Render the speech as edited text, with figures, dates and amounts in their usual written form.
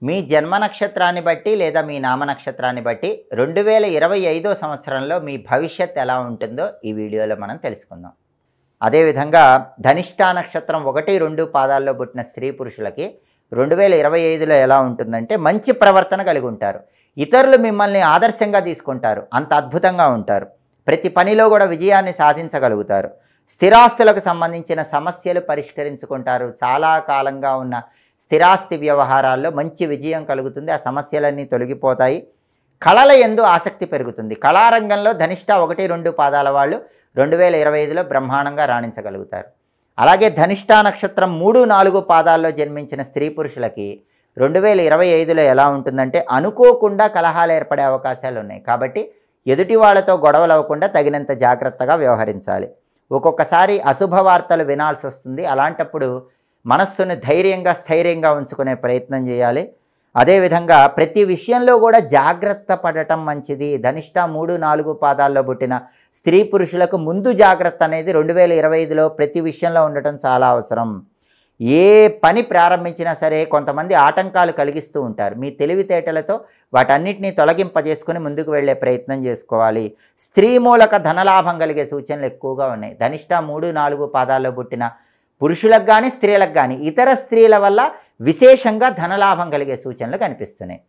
మీ జన్మ నక్షత్రాన్ని బట్టి లేదా మీ నామ నక్షత్రాన్ని బట్టి 2025 సంవత్సరంలో మీ భవిష్యత్ ఎలా ఉంటుందో ఈ వీడియోలో మనం తెలుసుకుందాం. అదేవిధంగా ధనిష్ఠా నక్షత్రం 1, 2 పాదాల్లో పుట్టిన స్త్రీ పురుషులకి 2025లో ఎలా ఉంటుందంటే మంచి ప్రవర్తన కలిగి ఉంటారు. ఇతరులు మిమ్మల్ని ఆదర్శంగా తీసుకుంటారు. అంత అద్భుతంగా ఉంటారు. ప్రతి పనిలో కూడా విజయాన్ని సాధించగలుగుతారు. స్థిరాస్తులకు సంబంధించిన సమస్యలు పరిష్కరించుకుంటారు. చాలా కాలంగా ఉన్న స్థిరాస్తి వ్యవహారాల్లో మంచి విజయం కలుగుతుంది. ఆ సమస్యలన్నీ తొలగిపోతాయి. కళల యందు ఆసక్తి పెరుగుతుంది. కళారంగంలో ధనిష్ఠా 1, 2 పాదాల వాళ్ళు 2025లో బ్రహ్మాండంగా రాణించగలుగుతారు. అలాగే ధనిష్ఠా నక్షత్రం 3, 4 పాదాల్లో జన్మించిన స్త్రీ పురుషులకి 2025లో ఎలా ఉంటుందంటే అనుకోకుండా కలహాలు ఏర్పడే అవకాశాలు ఉన్నాయి. కాబట్టి ఎదుటి వాళ్ళతో గొడవలు అవ్వకుండా తగినంత జాగ్రత్తగా వ్యవహరించాలి. ఒక్కొక్కసారి అశుభ వార్తలు వినాల్సి వస్తుంది. అలాంటప్పుడు మనస్సును ధైర్యంగా స్థైర్యంగా ఉంచుకునే ప్రయత్నం చేయాలి. అదేవిధంగా ప్రతి విషయంలో కూడా జాగ్రత్త పడటం మంచిది. ధనిష్ఠా 3, 4 పాదాల్లో పుట్టిన స్త్రీ పురుషులకు ముందు జాగ్రత్త అనేది 2025లో ప్రతి విషయంలో ఉండటం చాలా అవసరం. ఏ పని ప్రారంభించినా సరే కొంతమంది ఆటంకాలు కలిగిస్తూ ఉంటారు. మీ తెలివితేటలతో వాటన్నిటినీ తొలగింపజేసుకుని ముందుకు వెళ్ళే ప్రయత్నం చేసుకోవాలి. స్త్రీ మూలక ధనలాభం కలిగే సూచనలు ఎక్కువగా ఉన్నాయి. ధనిష్ఠా 3, 4 పాదాల్లో పుట్టిన పురుషులకు కానీ స్త్రీలకు కానీ ఇతర స్త్రీల వల్ల విశేషంగా ధనలాభం కలిగే సూచనలు కనిపిస్తున్నాయి.